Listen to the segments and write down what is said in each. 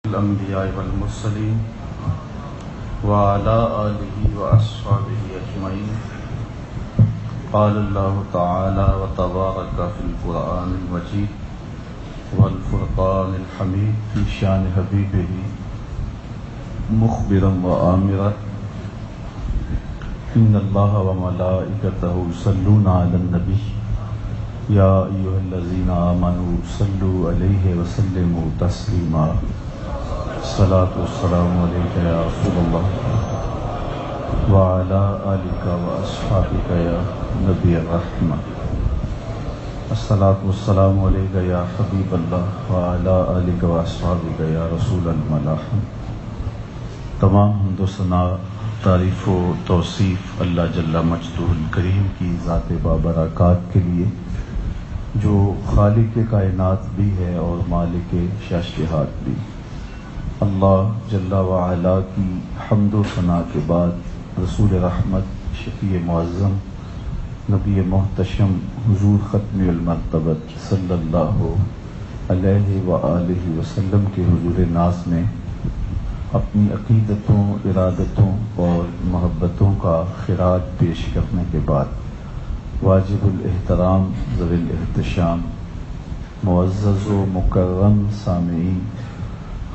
الأنبياء والمرسلين وعلى آله وأصحابه أجمعين. قال الله تعالى وتبارك في القرآن المجيد والفرقان الحميد في شان حبيبه مخبرا وآمرا إن الله وملائكته يصلون على النبي يا أيها الذين آمنوا صلوا عليه وسلموا تسليما. الصلاة والسلام عليك يا رسول الله وعلى آلك وأصحابك يا نبي الرحمة. الصلاة والسلام عليك يا حبيب الله وعلى آلك وأصحابك يا رسول الملاحم. تمام حمد و ثنا، تعریف و توصیف اللہ جل مجدہ الکریم کی ذات بابرکات کے لیے، جو خالق کائنات بھی ہے اور مالک شاشہات بھی. اللہ جل وعلا کی حمد و ثنا کے بعد رسول رحمت، شفیع معظم، نبی محتشم، حضور ختم المرتبت صلی اللہ علیہ وآلہ وسلم کے حضور ناز میں اپنی عقیدتوں، ارادتوں اور محبتوں کا خراج پیش کرنے کے بعد واجب الاحترام ذوی الاحتشام معزز و مکرم سامعین،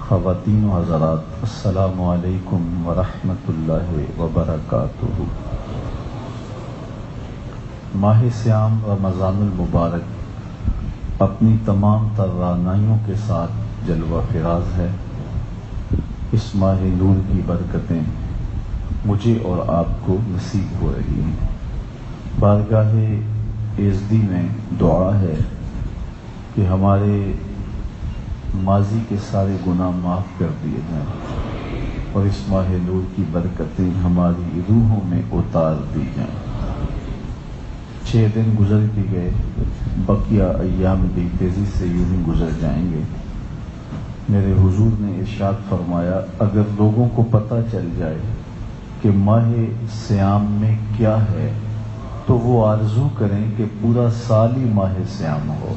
خواتین و حضرات، السلام علیکم ورحمۃ اللہ وبرکاتہ. ماہ سیام رمضان المبارک اپنی تمام توانائیوں کے ساتھ جلوہ فراز ہے. اس ماہ نور کی برکتیں مجھے اور آپ کو نصیب ہو رہی ہیں. بارگاہ ایزدی میں دعا ہے کہ ہمارے ماضی کے سارے گناہ معاف کر دیے جائیں اور اس ماہ نور کی برکتیں ہماری روحوں میں اتار دی جائیں. 6 دن گزر بھی گئے، بقیہ ایام بھی تیزی سے یوں ہی گزر جائیں گے. میرے حضور نے ارشاد فرمایا، اگر لوگوں کو پتہ چل جائے کہ ماہ سیام میں کیا ہے تو وہ آرزو کریں کہ پورا سال ہی ماہ سیام ہو.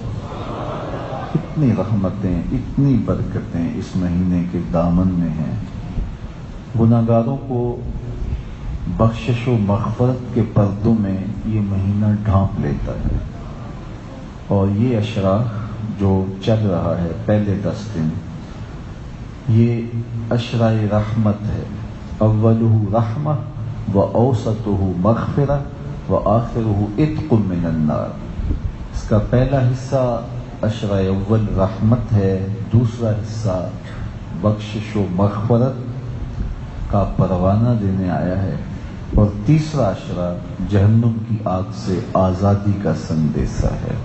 اتنی رحمتیں، اتنی برکتیں اس مہینے کے دامن میں ہیں. گناہگاروں کو بخشش و مغفرت کے پردوں میں یہ مہینہ ڈھانپ لیتا ہے، اور یہ اشرا جو چل رہا ہے پہلے 10 دن، یہ اشرائے رحمت ہے. اولہ رحمہ و اوسطہ مغفرہ و آخرہ عتق من النار. اس کا پہلا حصہ اشرائے اول رحمت ہے، دوسرا حصہ بخشش و مغفرت کا پروانہ دینے آیا ہے، اور تیسرا اشرا جہنم کی آگ سے آزادی کا سندیسہ ہے.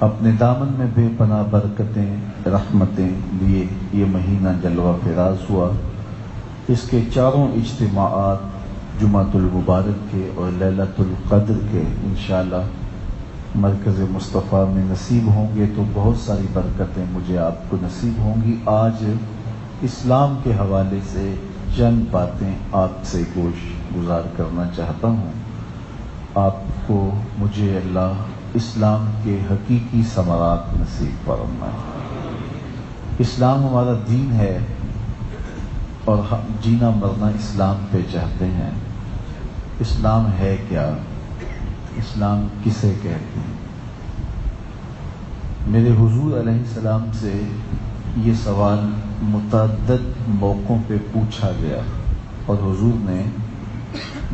اپنے دامن میں بے پناہ برکتیں، رحمتیں لیے یہ مہینہ جلوہ فراز ہوا. اس کے چاروں اجتماعات جمعۃ المبارک کے اور لیلۃ القدر کے انشاءاللہ مرکز مصطفیٰ میں نصیب ہوں گے تو بہت ساری برکتیں مجھے آپ کو نصیب ہوں گی. آج اسلام کے حوالے سے چند باتیں آپ سے گزار کرنا چاہتا ہوں. آپ کو مجھے اللہ اسلام کے حقیقی ثمرات نصیب فرمائے. اسلام ہمارا دین ہے اور ہم جینا مرنا اسلام پہ چاہتے ہیں. اسلام ہے کیا؟ اسلام کسے کہتے ہیں؟ میرے حضور علیہ السلام سے یہ سوال متعدد موقعوں پہ پوچھا گیا، اور حضور نے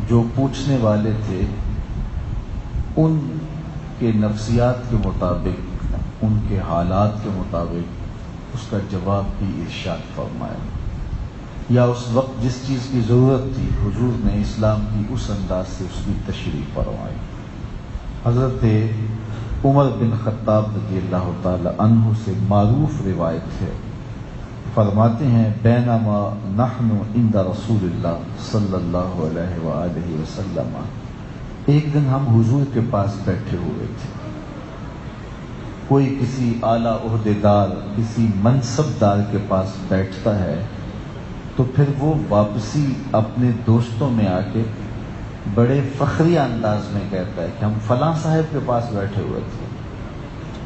جو پوچھنے والے تھے ان کے نفسیات کے مطابق، ان کے حالات کے مطابق اس کا جواب بھی ارشاد فرمایا، یا اس وقت جس چیز کی ضرورت تھی حضور نے اسلام کی اس انداز سے اس کی تشریح فرمائی. حضرت عمر بن خطاب رضی اللہ تعالی عنہ سے معروف روایت ہے، فرماتے ہیں بینما نحن عند رسول اللہ صلی اللہ علیہ وآلہ وسلم، ایک دن ہم حضور کے پاس بیٹھے ہوئے تھے. کوئی کسی اعلیٰ عہدیدار، کسی منصب دار کے پاس بیٹھتا ہے تو پھر وہ واپسی اپنے دوستوں میں آ کے بڑے فخری انداز میں کہتا ہے کہ ہم فلاں صاحب کے پاس بیٹھے ہوئے تھے.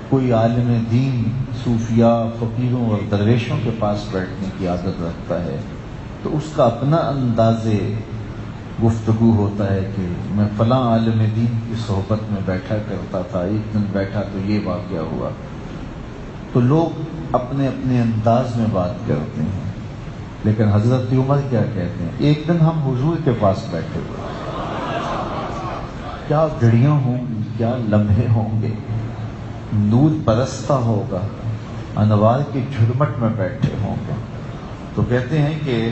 کوئی عالم دین صوفیاء، فقیروں اور درویشوں کے پاس بیٹھنے کی عادت رکھتا ہے تو اس کا اپنا انداز گفتگو ہوتا ہے کہ میں فلاں عالم دین کی صحبت میں بیٹھا کرتا تھا، ایک دن بیٹھا تو یہ واقعہ ہوا. تو لوگ اپنے اپنے انداز میں بات کرتے ہیں، لیکن حضرت عمر کیا کہتے ہیں؟ ایک دن ہم حضور کے پاس بیٹھے ہوئے، کیا گھڑیاں ہوں گی، کیا لمحے ہوں گے، نور برستا ہوگا، انوار کی جھرمٹ میں بیٹھے ہوں گے. تو کہتے ہیں کہ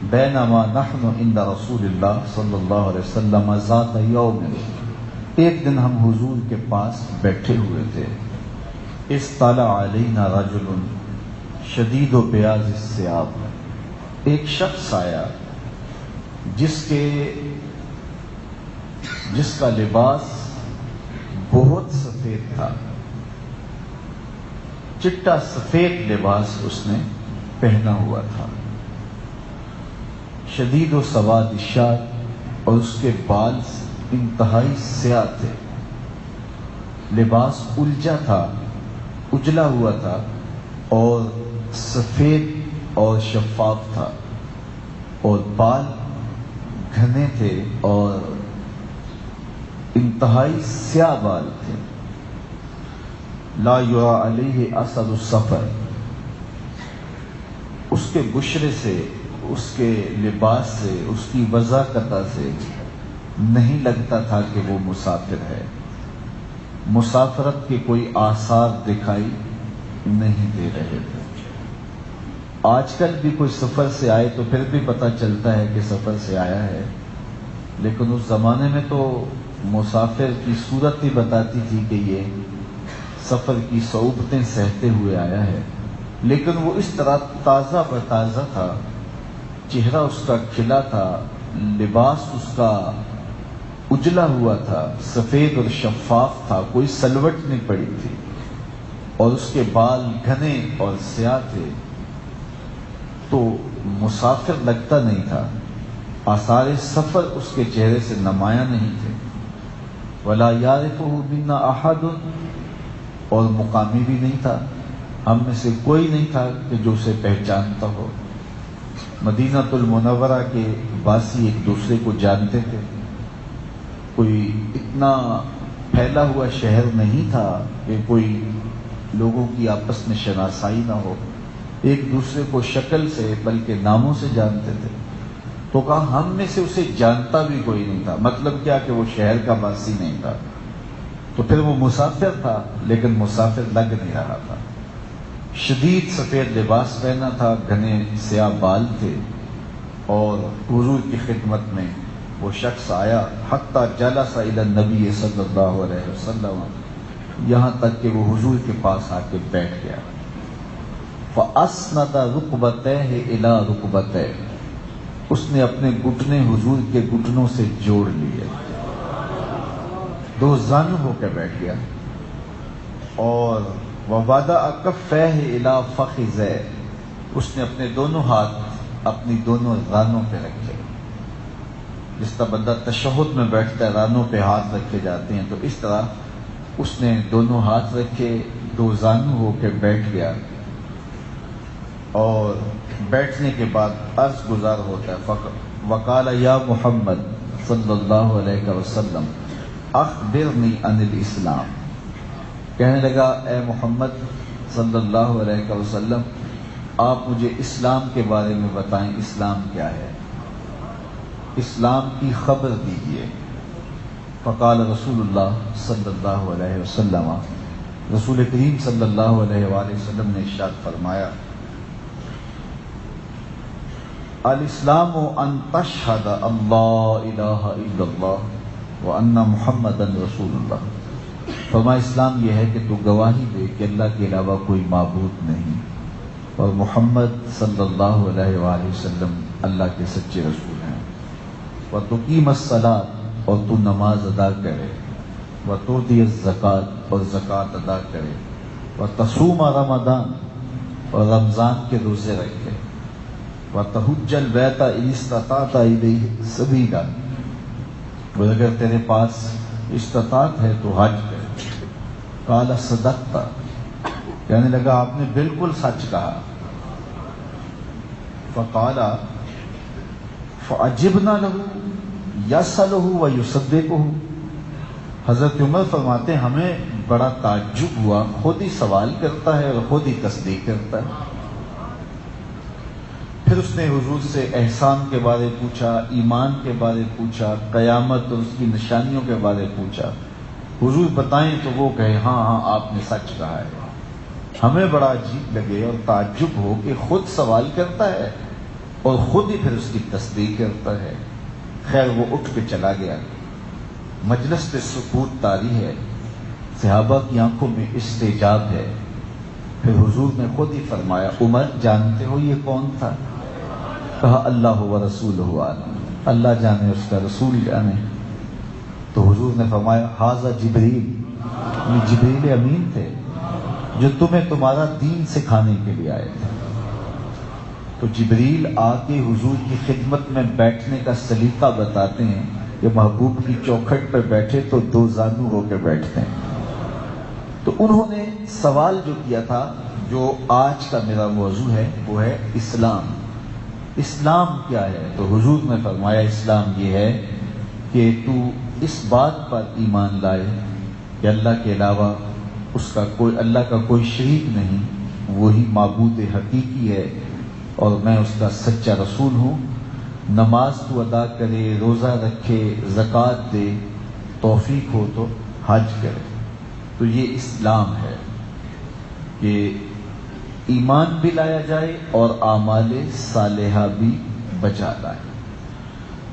بینما نحن عند رسول اللہ صلی اللہ علیہ وسلم ذات یوم، ایک دن ہم حضور کے پاس بیٹھے ہوئے تھے. اطلع علینا رجل شدید و بیاض الثیاب، ایک شخص آیا جس کا لباس بہت سفید تھا، چٹا سفید لباس اس نے پہنا ہوا تھا. شدید و سواد الشعر، اور اس کے بال انتہائی سیاہ تھے. لباس الجھا تھا، اجلا ہوا تھا اور سفید اور شفاف تھا، اور بال گھنے تھے اور انتہائی سیاہ بال تھے. لا یرا علیہ اثر السفر، اس کے بشرے سے، اس کے لباس سے، اس کی وضاحت سے نہیں لگتا تھا کہ وہ مسافر ہے. مسافرت کے کوئی آثار دکھائی نہیں دے رہے تھے. آج کل بھی کوئی سفر سے آئے تو پھر بھی پتہ چلتا ہے کہ سفر سے آیا ہے، لیکن اس زمانے میں تو مسافر کی صورت ہی بتاتی تھی کہ یہ سفر کی صعوبتیں سہتے ہوئے آیا ہے. لیکن وہ اس طرح تازہ بتازہ تھا، چہرہ اس کا کھلا تھا، لباس اس کا اجلا ہوا تھا، سفید اور شفاف تھا، کوئی سلوٹ نہیں پڑی تھی، اور اس کے بال گھنے اور سیاہ تھے. تو مسافر لگتا نہیں تھا، آثار سفر اس کے چہرے سے نمایاں نہیں تھے. ولا یعرفہ منا احد، اور مقامی بھی نہیں تھا، ہم میں سے کوئی نہیں تھا کہ جو اسے پہچانتا ہو. مدینہ المنورہ کے واسی ایک دوسرے کو جانتے تھے، کوئی اتنا پھیلا ہوا شہر نہیں تھا کہ کوئی لوگوں کی آپس میں شناسائی نہ ہو. ایک دوسرے کو شکل سے بلکہ ناموں سے جانتے تھے. تو کہا ہم میں سے اسے جانتا بھی کوئی نہیں تھا. مطلب کیا کہ وہ شہر کا واسی نہیں تھا. تو پھر وہ مسافر تھا، لیکن مسافر لگ نہیں رہا تھا. شدید سفید لباس پہنا تھا، گھنے سیاہ بال تھے، اور حضور کی خدمت میں وہ شخص آیا. حتی جلس الی النبی صلی اللہ علیہ وسلم، یہاں تک کہ وہ حضور کے پاس آ کے بیٹھ گیا. فَأَسْنَدَ رُكْبَتَيْهِ إِلَىٰ رُكْبَتَيْهِ، اس نے اپنے گھٹنے حضور کے گھٹنوں سے جوڑ لیے، دو زانو ہو کے بیٹھ گیا. اور وَوَضَعَ كَفَّيْهِ إِلَىٰ فَخِذَيْهِ، اس نے اپنے دونوں ہاتھ اپنی دونوں رانوں پہ رکھے. جس طرح بندہ تشہد میں بیٹھتا ہے رانوں پہ ہاتھ رکھے جاتے ہیں، تو اس طرح اس نے دونوں ہاتھ رکھے، دو زانو ہو کے بیٹھ گیا. اور بیٹھنے کے بعد عرض گزار ہوتا ہے. وقال یا محمد صلی اللہ علیہ وسلم اخبرنی عن الاسلام، کہنے لگا اے محمد صلی اللہ علیہ وسلم آپ مجھے اسلام کے بارے میں بتائیں، اسلام کیا ہے، اسلام کی خبر دیجیے. فقال رسول اللہ صلی اللہ علیہ وسلم، رسول کریم صلی اللہ علیہ وآلہ وسلم نے ارشاد فرمایا الاسلام ان تشہد اللہ الہ الا اللہ وان محمدا رسول اللہ. فرمایا اسلام یہ ہے کہ تو گواہی دے کہ اللہ کے علاوہ کوئی معبود نہیں اور محمد صلی اللہ علیہ وآلہ وسلم اللہ کے سچے رسول ہیں. وتقیم الصلاۃ، اور تو نماز ادا کرے، وتؤتی الزکوٰۃ، اور زکوٰۃ ادا کرے، وتصوم رمضان، اور رمضان کے روزے رکھے، وتحج البیت ان استطعت الیہ سبیلا، اور اگر تیرے پاس استطاعت ہے تو حج کرے. قال صدقت، کہنے لگا آپ نے بالکل سچ کہا. فقال فعجبنا له یسألہ ویصدقہ. حضرت عمر فرماتے ہیں ہمیں بڑا تعجب ہوا، خود ہی سوال کرتا ہے اور خود ہی تصدیق کرتا ہے. پھر اس نے حضور سے احسان کے بارے پوچھا، ایمان کے بارے پوچھا، قیامت اور اس کی نشانیوں کے بارے پوچھا. حضور بتائیں تو وہ کہے ہاں ہاں آپ نے سچ کہا ہے. ہمیں بڑا عجیب لگے اور تعجب ہو کہ خود سوال کرتا ہے اور خود ہی پھر اس کی تصدیق کرتا ہے. خیر وہ اٹھ کے چلا گیا. مجلس پہ سکوت طاری ہے، صحابہ کی آنکھوں میں استعجاب ہے. پھر حضور نے خود ہی فرمایا عمر جانتے ہو یہ کون تھا؟ کہا اللہ و رسولہ عالم، اللہ جانے اس کا رسول جانے. تو حضور نے فرمایا ھذا جبریل، یہ جبریل امین تھے جو تمہیں تمہارا دین سکھانے کے لیے آئے تھے. تو جبریل آ کے حضور کی خدمت میں بیٹھنے کا سلیقہ بتاتے ہیں کہ محبوب کی چوکھٹ پہ بیٹھے تو دو زانو ہو کے بیٹھتے ہیں. تو انہوں نے سوال جو کیا تھا، جو آج کا میرا موضوع ہے، وہ ہے اسلام. اسلام کیا ہے؟ تو حضور نے فرمایا اسلام یہ ہے کہ تو اس بات پر ایمان لائے کہ اللہ کے علاوہ اللہ کا کوئی شریک نہیں، وہی معبود حقیقی ہے اور میں اس کا سچا رسول ہوں. نماز تو ادا کرے، روزہ رکھے، زکوٰۃ دے، توفیق ہو تو حج کرے. تو یہ اسلام ہے کہ ایمان بھی لایا جائے اور اعمال صالحہ بھی بجا لائے.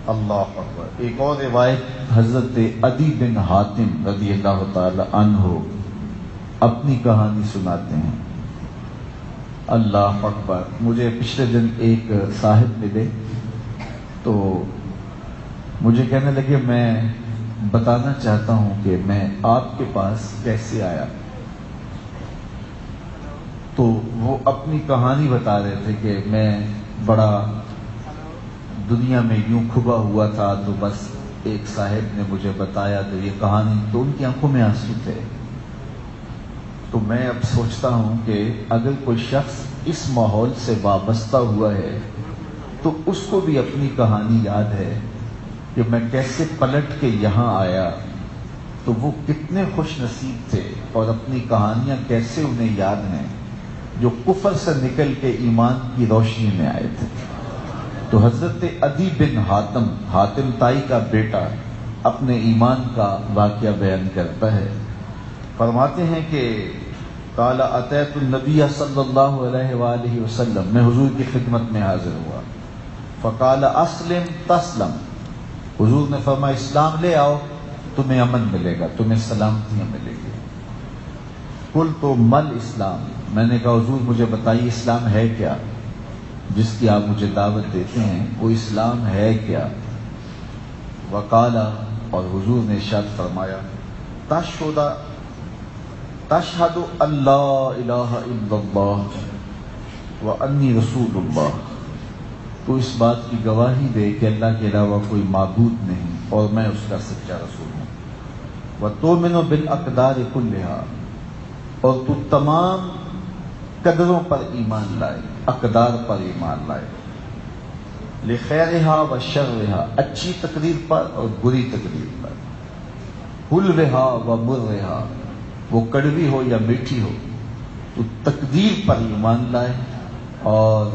اللہ اکبر. ایک اور روایت حضرت عدی بن حاتم رضی اللہ تعالی عنہ اپنی کہانی سناتے ہیں. اللہ اکبر. مجھے پچھلے دن ایک صاحب ملے تو مجھے کہنے لگے میں بتانا چاہتا ہوں کہ میں آپ کے پاس کیسے آیا. تو وہ اپنی کہانی بتا رہے تھے کہ میں بڑا دنیا میں یوں کھبا ہوا تھا تو بس ایک صاحب نے مجھے بتایا تو یہ کہانی. تو ان کی آنکھوں میں آنسو تھے. تو میں اب سوچتا ہوں کہ اگر کوئی شخص اس ماحول سے وابستہ ہوا ہے تو اس کو بھی اپنی کہانی یاد ہے کہ میں کیسے پلٹ کے یہاں آیا. تو وہ کتنے خوش نصیب تھے اور اپنی کہانیاں کیسے انہیں یاد ہیں جو کفر سے نکل کے ایمان کی روشنی میں آئے تھے. تو حضرت عدی بن حاتم تائی کا بیٹا اپنے ایمان کا واقعہ بیان کرتا ہے. فرماتے ہیں کہ قال اتیت النبی صلی اللہ علیہ وآلہ وسلم، میں حضور کی خدمت میں حاضر ہوا. فقال اسلم تسلم، حضور نے فرمایا اسلام لے آؤ تمہیں امن ملے گا، تمہیں سلامتیاں ملے گی. قلت مل اسلام، میں نے کہا حضور مجھے بتائیے اسلام ہے کیا جس کی آپ مجھے دعوت دیتے ہیں، وہ اسلام ہے کیا؟ وقال، اور حضور نے ارشاد فرمایا تشہد اللہ الہ الا اللہ وانی رسول اللہ، تو اس بات کی گواہی دے کہ اللہ کے علاوہ کوئی معبود نہیں اور میں اس کا سچا رسول ہوں. وتؤمن بالاقدار کلھا، اور تو تمام قدروں پر ایمان لائے، اقدار پر ایمان لائے. لخیرہا وشرہا، اچھی تقدیر پر اور بری تقدیر پر. حلوہا ومرہا، وہ کڑوی ہو یا میٹھی ہو، تو تقدیر پر ایمان لائے اور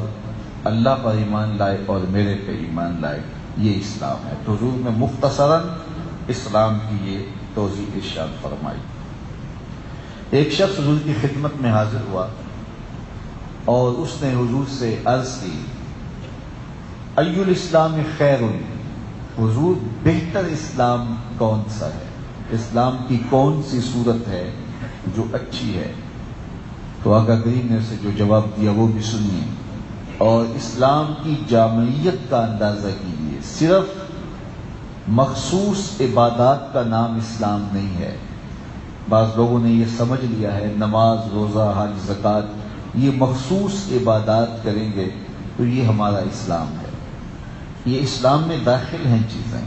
اللہ پر ایمان لائے اور میرے پہ ایمان لائے. یہ اسلام ہے. تو حضور نے مختصراً اسلام کی یہ توضیح ارشاد فرمائی. ایک شخص حضور کی خدمت میں حاضر ہوا اور اس نے حضور سے عرض کی ای الاسلام خیر، حضور بہتر اسلام کون سا ہے؟ اسلام کی کون سی صورت ہے جو اچھی ہے؟ تو آقا کریم نے اسے جو جواب دیا وہ بھی سنیے اور اسلام کی جامعیت کا اندازہ کیجیے. صرف مخصوص عبادات کا نام اسلام نہیں ہے. بعض لوگوں نے یہ سمجھ لیا ہے نماز، روزہ، حج، زکوٰۃ یہ مخصوص عبادات کریں گے تو یہ ہمارا اسلام ہے. یہ اسلام میں داخل ہیں چیزیں،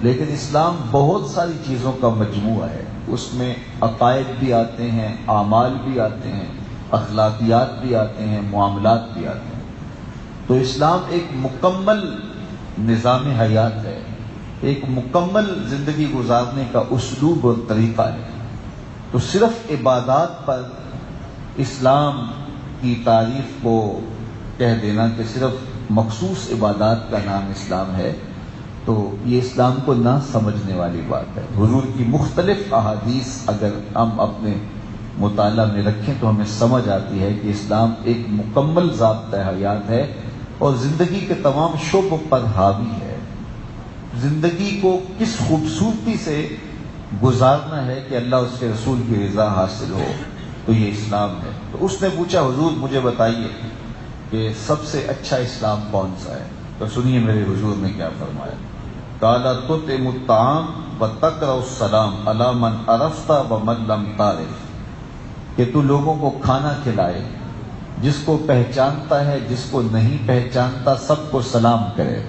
لیکن اسلام بہت ساری چیزوں کا مجموعہ ہے. اس میں عقائد بھی آتے ہیں، اعمال بھی آتے ہیں، اخلاقیات بھی آتے ہیں، معاملات بھی آتے ہیں۔ تو اسلام ایک مکمل نظام حیات ہے، ایک مکمل زندگی گزارنے کا اسلوب اور طریقہ ہے۔ تو صرف عبادات پر اسلام کی تعریف کو کہہ دینا کہ صرف مخصوص عبادات کا نام اسلام ہے، تو یہ اسلام کو نہ سمجھنے والی بات ہے۔ حضور کی مختلف احادیث اگر ہم اپنے مطالعہ میں رکھیں تو ہمیں سمجھ آتی ہے کہ اسلام ایک مکمل ضابطہ حیات ہے اور زندگی کے تمام شعبوں پر حاوی ہے۔ زندگی کو کس خوبصورتی سے گزارنا ہے کہ اللہ اس کے رسول کی رضا حاصل ہو، تو یہ اسلام ہے۔ تو اس نے پوچھا حضور مجھے بتائیے کہ سب سے اچھا اسلام کون سا ہے؟ تو سنیے میرے حضور نے کیا فرمایا، قال تطعم الطعام وتقرأ السلام علی من عرفت ومن لم تعرف، کہ تو لوگوں کو کھانا کھلائے، جس کو پہچانتا ہے جس کو نہیں پہچانتا سب کو سلام کرے۔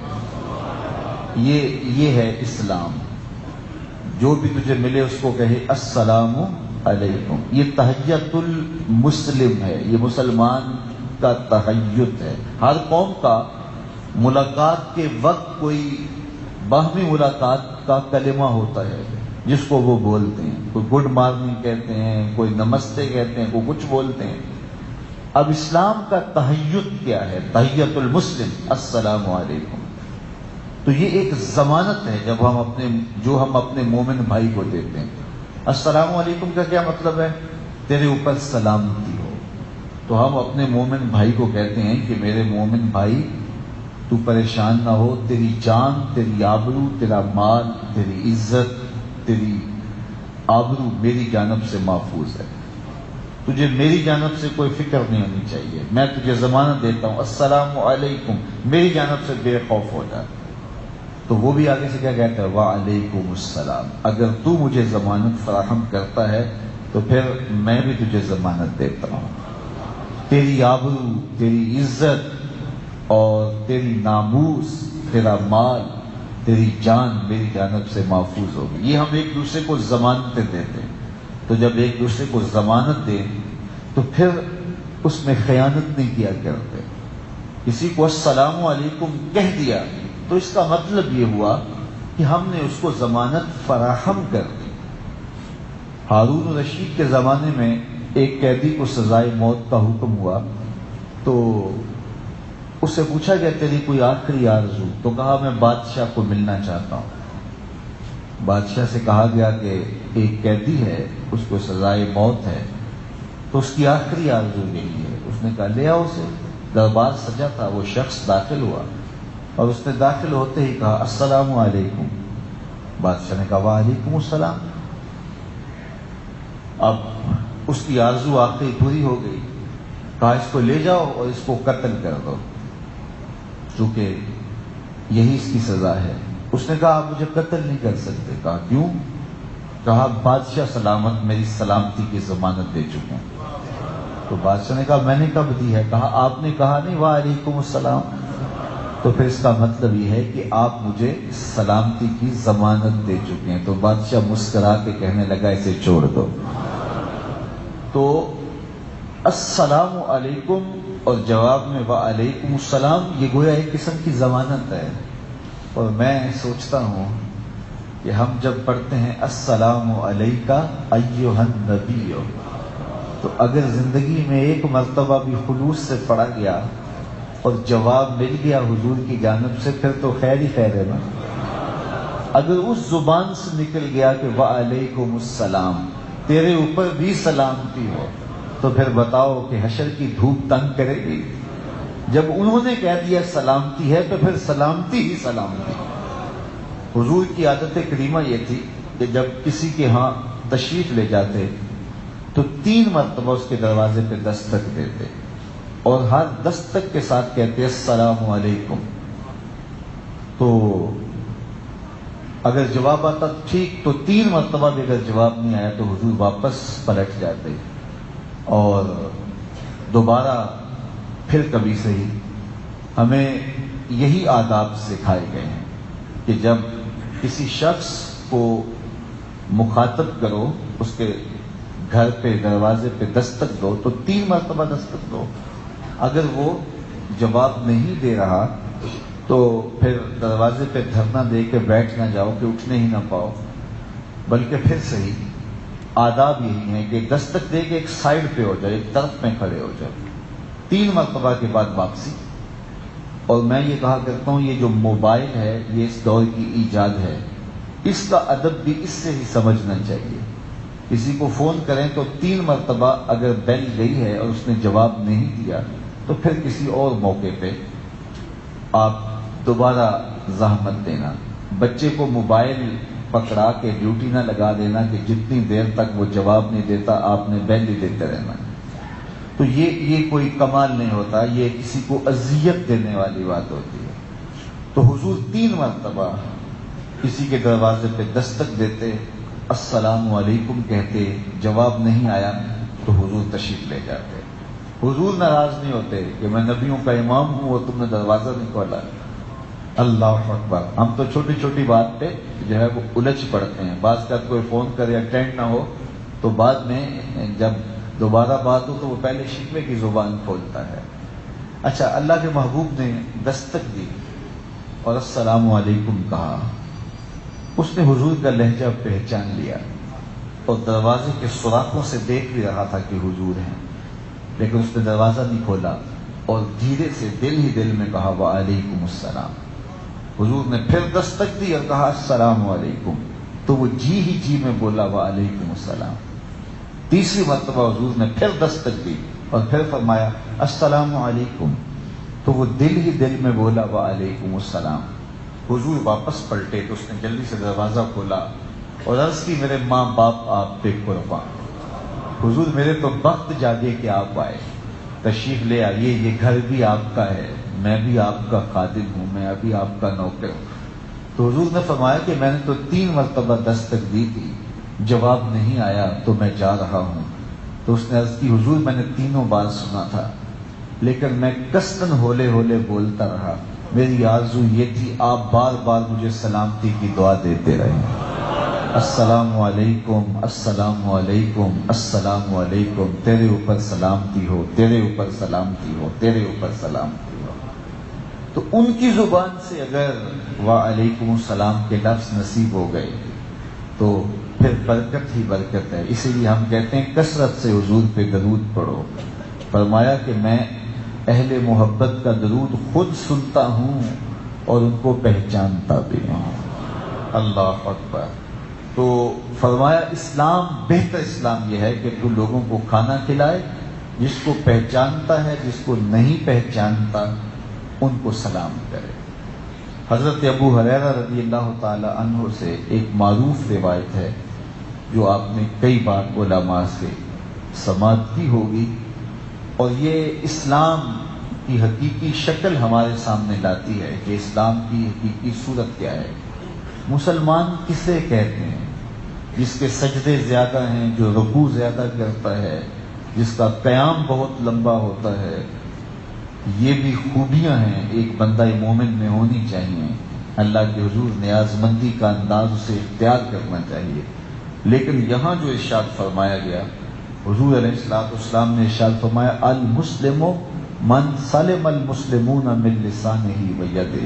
یہ ہے اسلام۔ جو بھی تجھے ملے اس کو کہے السلام علیکم۔ یہ تحیت المسلم ہے، یہ مسلمان کا تحیت ہے۔ ہر قوم کا ملاقات کے وقت کوئی باہمی ملاقات کا کلمہ ہوتا ہے جس کو وہ بولتے ہیں، کوئی گڈ مارننگ کہتے ہیں، کوئی نمستے کہتے ہیں، کوئی کچھ بولتے ہیں۔ اب اسلام کا تحیت کیا ہے؟ تحیت المسلم السلام علیکم۔ تو یہ ایک ضمانت ہے جو ہم اپنے مومن بھائی کو دیتے ہیں۔ السلام علیکم کا کیا مطلب ہے؟ تیرے اوپر سلامتی ہو۔ تو ہم اپنے مومن بھائی کو کہتے ہیں کہ میرے مومن بھائی تو پریشان نہ ہو، تیری جان، تیری آبرو، تیرا مال، تیری عزت، تیری آبرو میری جانب سے محفوظ ہے، تجھے میری جانب سے کوئی فکر نہیں ہونی چاہیے، میں تجھے ضمانت دیتا ہوں السلام علیکم، میری جانب سے بے خوف ہو جا۔ تو وہ بھی آگے سے کیا کہتا ہے؟ وعلیکم السلام۔ اگر تو مجھے ضمانت فراہم کرتا ہے تو پھر میں بھی تجھے ضمانت دیتا ہوں، تیری آبرو، تیری عزت اور تیری ناموس، تیرا مال، تیری جان میری جانب سے محفوظ ہوگی۔ یہ ہم ایک دوسرے کو ضمانتیں دیتے ہیں۔ تو جب ایک دوسرے کو ضمانت دیں تو پھر اس میں خیانت نہیں کیا کرتے۔ کسی کو السلام علیکم کہہ دیا تو اس کا مطلب یہ ہوا کہ ہم نے اس کو ضمانت فراہم کر دی۔ ہارون رشید کے زمانے میں ایک قیدی کو سزائے موت کا حکم ہوا، تو اس سے پوچھا گیا تیری کوئی آخری آرزو؟ تو کہا میں بادشاہ کو ملنا چاہتا ہوں۔ بادشاہ سے کہا گیا کہ ایک قیدی ہے، اس کو سزائے موت ہے، تو اس کی آخری آرزو یہی ہے۔ اس نے کہا لے آؤ اسے۔ دربار سجا تھا، وہ شخص داخل ہوا اور اس نے داخل ہوتے ہی کہا السلام علیکم۔ بادشاہ نے کہا وعلیکم السلام۔ اب اس کی آرزو آخری پوری ہو گئی، کہا اس کو لے جاؤ اور اس کو قتل کر دو، چونکہ یہی اس کی سزا ہے۔ اس نے کہا آپ مجھے قتل نہیں کر سکتے۔ کہا کیوں؟ کہا بادشاہ سلامت میری سلامتی کی ضمانت دے چکے ہیں۔ تو بادشاہ نے کہا میں نے کب دی ہے؟ کہا آپ نے کہا نہیں وعلیکم السلام۔ تو پھر اس کا مطلب یہ ہے کہ آپ مجھے سلامتی کی ضمانت دے چکے ہیں۔ تو بادشاہ مسکرا کے کہنے لگا اسے چھوڑ دو۔ تو السلام علیکم اور جواب میں وعلیکم السلام، یہ گویا ایک قسم کی ضمانت ہے۔ اور میں سوچتا ہوں کہ ہم جب پڑھتے ہیں السلام علیک ایھا النبی، تو اگر زندگی میں ایک مرتبہ بھی خلوص سے پڑھا گیا اور جواب مل گیا حضور کی جانب سے، پھر تو خیر ہی خیر ہے نا۔ اگر اس زبان سے نکل گیا کہ وعلیکم السلام، تیرے اوپر بھی سلامتی ہو، تو پھر بتاؤ کہ حشر کی دھوپ تنگ کرے گی؟ جب انہوں نے کہہ دیا سلامتی ہے تو پھر سلامتی ہی سلامتی۔ حضور کی عادت کریمہ یہ تھی کہ جب کسی کے ہاں تشریف لے جاتے تو 3 مرتبہ اس کے دروازے پہ دستک دیتے اور ہر دستک کے ساتھ کہتے السلام علیکم۔ تو اگر جواب آتا ٹھیک، تو 3 مرتبہ بھی اگر جواب نہیں آیا تو حضور واپس پلٹ جاتے اور دوبارہ پھر کبھی صحیح۔ ہمیں یہی آداب سکھائے گئے ہیں کہ جب کسی شخص کو مخاطب کرو، اس کے گھر پہ دروازے پہ دستک دو تو 3 مرتبہ دستک دو. اگر وہ جواب نہیں دے رہا تو پھر دروازے پہ دھرنا دے کے بیٹھ نہ جاؤ کہ اٹھنے ہی نہ پاؤ، بلکہ پھر صحیح آداب یہی ہیں کہ دستک دے کے ایک سائڈ پہ ہو جائے، ایک طرف میں کھڑے ہو جائے. 3 مرتبہ کے بعد واپسی. اور میں یہ کہا کرتا ہوں یہ جو موبائل ہے یہ اس دور کی ایجاد ہے، اس کا ادب بھی اس سے ہی سمجھنا چاہیے. کسی کو فون کریں تو 3 مرتبہ اگر بیل گئی ہے اور اس نے جواب نہیں دیا تو پھر کسی اور موقع پہ آپ دوبارہ زحمت دینا. بچے کو موبائل پکڑا کے ڈیوٹی نہ لگا دینا کہ جتنی دیر تک وہ جواب نہیں دیتا آپ نے بیل ہی دیتے رہنا. تو یہ کوئی کمال نہیں ہوتا، یہ کسی کو اذیت دینے والی بات ہوتی ہے. تو حضور 3 مرتبہ کسی کے دروازے پہ دستک دیتے، السلام علیکم کہتے، جواب نہیں آیا تو حضور تشریف لے جاتے. حضور ناراض نہیں ہوتے کہ میں نبیوں کا امام ہوں اور تم نے دروازہ نہیں کھولا. اللہ اکبر. ہم تو چھوٹی چھوٹی بات پہ جو ہے وہ الجھ پڑتے ہیں. بعض کا کوئی فون کرے اٹینڈ نہ ہو تو بعد میں جب دوبارہ بات ہو تو وہ پہلے شکوے کی زبان کھولتا ہے. اچھا، اللہ کے محبوب نے دستک دی اور السلام علیکم کہا. اس نے حضور کا لہجہ پہچان لیا اور دروازے کے سوراخوں سے دیکھ بھی رہا تھا کہ حضور ہیں، لیکن اس نے دروازہ نہیں کھولا اور دھیرے سے دل ہی دل میں کہا وعلیکم السلام. حضور نے پھر دستک دی اور کہا السلام علیکم، تو وہ جی ہی جی میں بولا وعلیکم السلام. 3 مرتبہ حضور نے پھر دستک دی اور پھر فرمایا السلام علیکم، تو وہ دل ہی دل میں بولا وعلیکم السلام. حضور واپس پلٹے تو اس نے جلدی سے دروازہ کھولا اور عرض کی میرے ماں باپ آپ پہ قربان. حضور میرے تو وقت جاگے کہ آپ آئے، تشریف لے آئیے، یہ گھر بھی آپ کا ہے، میں بھی آپ کا خادم ہوں، میں ابھی آپ کا نوکر ہوں. تو حضور نے فرمایا کہ میں نے تو 3 مرتبہ دستک دی تھی، جواب نہیں آیا تو میں جا رہا ہوں. تو اس نے عرض کی حضور میں نے 3 بار سنا تھا لیکن میں قصداً ہولے ہولے بولتا رہا، میری آرزو یہ تھی آپ بار بار مجھے سلامتی کی دعا دیتے رہیں. السلام علیکم، السلام علیکم، السلام علیکم، تیرے اوپر سلامتی ہو، تیرے اوپر سلامتی ہو، تیرے اوپر سلامتی ہو. تو ان کی زبان سے اگر وعلیکم السلام کے لفظ نصیب ہو گئے تو پھر برکت ہی برکت ہے. اسی لیے ہم کہتے ہیں کثرت سے حضور پہ درود پڑھو. فرمایا کہ میں اہل محبت کا درود خود سنتا ہوں اور ان کو پہچانتا بھی ہوں. اللہ اکبر. تو فرمایا اسلام، بہتر اسلام یہ ہے کہ تو لوگوں کو کھانا کھلائے، جس کو پہچانتا ہے جس کو نہیں پہچانتا ان کو سلام کرے. حضرت ابو ہریرہ رضی اللہ تعالی عنہ سے ایک معروف روایت ہے جو آپ نے کئی بار علماء سے سماعت کی ہوگی، اور یہ اسلام کی حقیقی شکل ہمارے سامنے لاتی ہے کہ اسلام کی حقیقی صورت کیا ہے. مسلمان کسے کہتے ہیں؟ جس کے سجدے زیادہ ہیں، جو رکوع زیادہ کرتا ہے، جس کا قیام بہت لمبا ہوتا ہے. یہ بھی خوبیاں ہیں ایک بندہ مومن میں ہونی چاہیے. اللہ کے حضور نیاز مندی کا انداز اسے اختیار کرنا چاہیے. لیکن یہاں جو ارشاد فرمایا گیا، حضور علیہ الصلوۃ والسلام نے ارشاد فرمایا المسلم من سلم المسلمون من لسانہ ویدہ.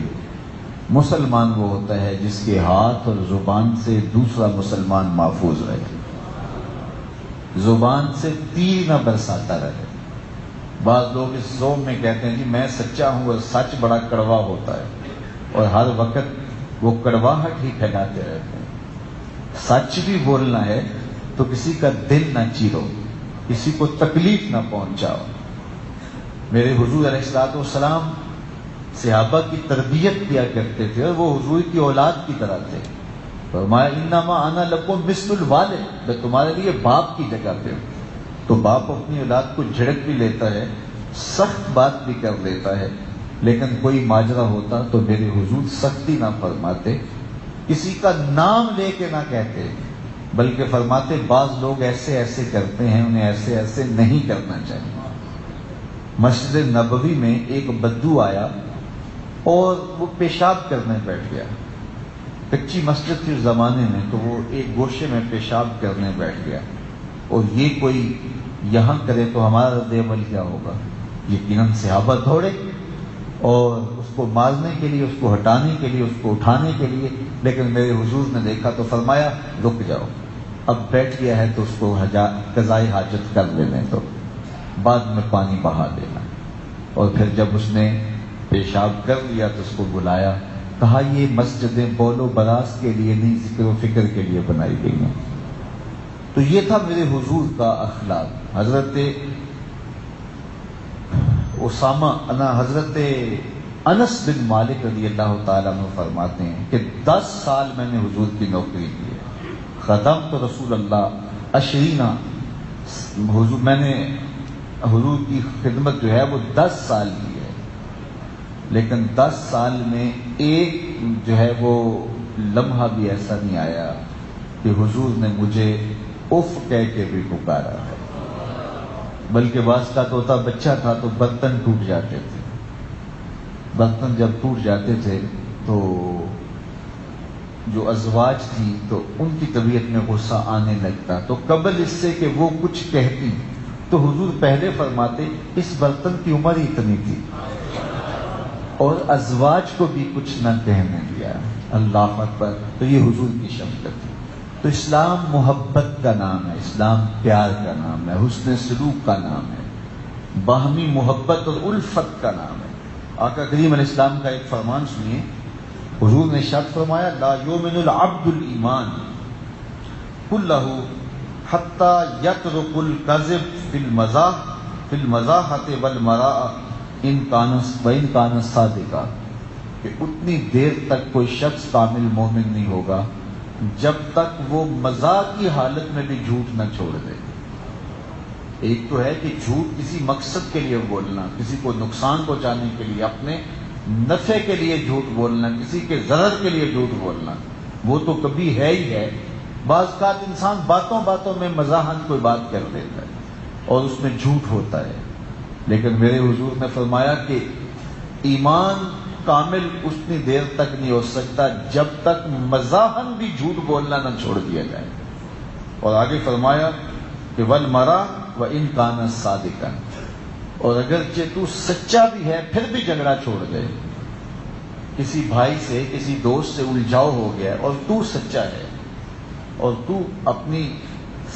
مسلمان وہ ہوتا ہے جس کے ہاتھ اور زبان سے دوسرا مسلمان محفوظ رہے، زبان سے تیر نہ برساتا رہے. بعض لوگ اس زوم میں کہتے ہیں جی میں سچا ہوں اور سچ بڑا کڑوا ہوتا ہے، اور ہر وقت وہ کڑواہٹ ہی پھیلاتے رہتے ہیں. سچ بھی بولنا ہے تو کسی کا دل نہ چیرو، کسی کو تکلیف نہ پہنچاؤ. میرے حضور علیہ الصلوۃ والسلام صحابہ کی تربیت کیا کرتے تھے اور وہ حضور کی اولاد کی طرح تھے. فرمایا انما انا لکم مثل الوالد، میں تمہارے لیے باپ کی جگہ پہ ہوں. تو باپ اپنی اولاد کو جھڑک بھی لیتا ہے، سخت بات بھی کر لیتا ہے، لیکن کوئی ماجرا ہوتا تو میرے حضور سختی نہ فرماتے، کسی کا نام لے کے نہ کہتے، بلکہ فرماتے بعض لوگ ایسے ایسے کرتے ہیں، انہیں ایسے ایسے نہیں کرنا چاہیے. مسجد نبوی میں ایک بدو آیا اور وہ پیشاب کرنے بیٹھ گیا. کچی مسجد تھی اس زمانے میں، تو وہ ایک گوشے میں پیشاب کرنے بیٹھ گیا، اور یہ کوئی یہاں کرے تو ہمارا رد عمل کیا ہوگا؟ یقیناً صحابہ دوڑے اور اس کو مارنے کے لیے، اس کو ہٹانے کے لیے، اس کو اٹھانے کے لیے، لیکن میرے حضور نے دیکھا تو فرمایا رک جاؤ، اب بیٹھ گیا ہے تو اس کو قضائے حاجت کر لینے دو، بعد میں پانی بہا دینا۔ اور پھر جب اس نے پیشاب کر لیا تو اس کو بلایا، کہا یہ مسجدیں بول و براز کے لیے نہیں، ذکر و فکر کے لیے بنائی گئی ہیں۔ تو یہ تھا میرے حضور کا اخلاق۔ حضرت حضرت انس بن مالک رضی اللہ تعالیٰ عنہ فرماتے ہیں کہ 10 سال میں نے حضور کی نوکری کی ہے، خدمت رسول اللہ 20، حضور میں نے حضور کی خدمت جو ہے وہ 10 سال کی ہے، لیکن 10 سال میں ایک جو ہے وہ لمحہ بھی ایسا نہیں آیا کہ حضور نے مجھے اف کہہ کے بھی پکارا ہے، بلکہ بعض کا توتا بچہ تھا تو برتن ٹوٹ جاتے تھے، برتن جب ٹوٹ جاتے تھے تو جو ازواج تھی تو ان کی طبیعت میں غصہ آنے لگتا، تو قبل اس سے کہ وہ کچھ کہتی تو حضور پہلے فرماتے اس برتن کی عمر ہی اتنی تھی، اور ازواج کو بھی کچھ نہ کہنے دیا۔ اللہ اکبر! تو یہ حضور کی شفقت ہے۔ تو اسلام محبت کا نام ہے، اسلام پیار کا نام ہے، حسن سلوک کا نام ہے، باہمی محبت اور الفت کا نام ہے۔ آقا کریم علیہ السلام کا ایک فرمان سنیے، حضور نے ارشاد فرمایا لا یؤمن العبد الایمان کلہ حتی یترک الکذب فی المزاحۃ والمراء ان کان صادقا، کہ اتنی دیر تک کوئی شخص کامل مومن نہیں ہوگا جب تک وہ مزاح کی حالت میں بھی جھوٹ نہ چھوڑ دے۔ ایک تو ہے کہ جھوٹ کسی مقصد کے لیے بولنا، کسی کو نقصان پہنچانے کے لیے، اپنے نفع کے لیے جھوٹ بولنا، کسی کے ضرر کے لیے جھوٹ بولنا، وہ تو کبھی ہے ہی ہے۔ بعض اوقات انسان باتوں باتوں میں مزاحن کوئی بات کر دیتا ہے اور اس میں جھوٹ ہوتا ہے، لیکن میرے حضور نے فرمایا کہ ایمان کامل اتنی دیر تک نہیں ہو سکتا جب تک مزاحن بھی جھوٹ بولنا نہ چھوڑ دیا جائے۔ اور آگے فرمایا کہ والمرا وان کان صادقا، اور اگرچہ تو سچا بھی ہے پھر بھی جھگڑا چھوڑ دے۔ کسی بھائی سے، کسی دوست سے الجھاؤ ہو گیا اور تو سچا ہے اور تو اپنی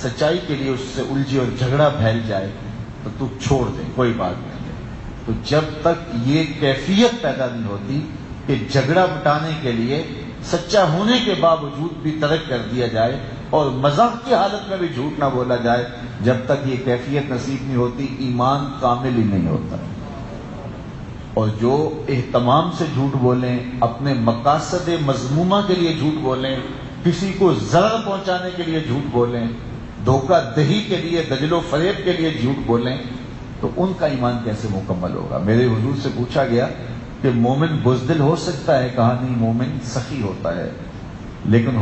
سچائی کے لیے اس سے الجھے اور جھگڑا پھیل جائے تو تو چھوڑ دے، کوئی بات نہیں ہے۔ تو جب تک یہ کیفیت پیدا نہیں ہوتی کہ جھگڑا مٹانے کے لیے سچا ہونے کے باوجود بھی ترک کر دیا جائے اور مزاح کی حالت میں بھی جھوٹ نہ بولا جائے، جب تک یہ کیفیت نصیب نہیں ہوتی ایمان کامل ہی نہیں ہوتا۔ اور جو اہتمام سے جھوٹ بولیں، اپنے مقاصد مذمومہ کے لیے جھوٹ بولیں، کسی کو ضرر پہنچانے کے لیے جھوٹ بولیں، دھوکہ دہی کے لیے، دجل و فریب کے لیے جھوٹ بولیں، تو ان کا ایمان کیسے مکمل ہوگا؟ میرے حضور سے پوچھا گیا کہ مومن بزدل ہو سکتا ہے؟ کہا نہیں، مومن سخی ہوتا ہے، لیکن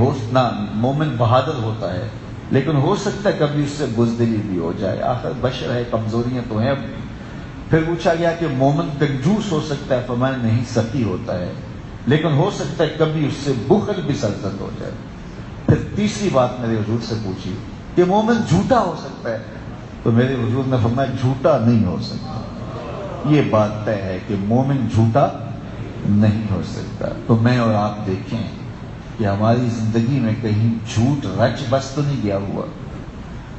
مومن بہادر ہوتا ہے، لیکن ہو سکتا ہے کبھی اس سے بزدلی بھی ہو جائے، آخر بشر ہے، کمزوریاں تو ہیں۔ پھر پوچھا گیا کہ مومن کنجوس ہو سکتا ہے؟ فرمایا نہیں، سخی ہوتا ہے، لیکن ہو سکتا ہے کبھی اس سے بخل بھی سرزد ہو جائے۔ پھر تیسری بات میرے حضور سے پوچھی کہ مومن جھوٹا ہو سکتا ہے؟ تو میرے حضور نے فرمایا جھوٹا نہیں ہو سکتا، یہ بات طے ہے کہ مومن جھوٹا نہیں ہو سکتا۔ تو میں اور آپ دیکھیں کہ ہماری زندگی میں کہیں جھوٹ رچ بس تو نہیں گیا ہوا۔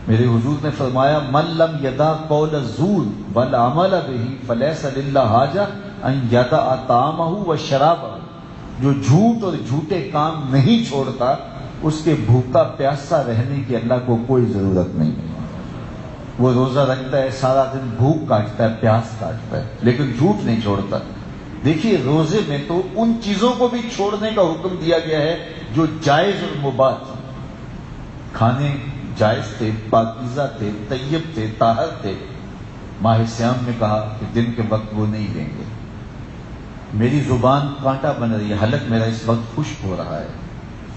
میرے حضور نے فرمایا من لم یدع قول الزور والعمل به فلیس للہ حاجہ ان یدع طعامہ وشرابہ، جو جھوٹ اور جھوٹے کام نہیں چھوڑتا اس کے بھوکا پیاسا رہنے کی اللہ کو کوئی ضرورت نہیں ہے۔ وہ روزہ رکھتا ہے، سارا دن بھوک کاٹتا ہے، پیاس کاٹتا ہے، لیکن جھوٹ نہیں چھوڑتا۔ دیکھیے روزے میں تو ان چیزوں کو بھی چھوڑنے کا حکم دیا گیا ہے جو جائز اور مباح تھے، کھانے جائز تھے، پاکیزہ تھے، طیب تھے، طاہر تھے۔ ماہ سیام میں کہا کہ دن کے وقت وہ نہیں لیں گے۔ میری زبان کانٹا بن رہی ہے، حلق میرا اس وقت خشک ہو رہا ہے،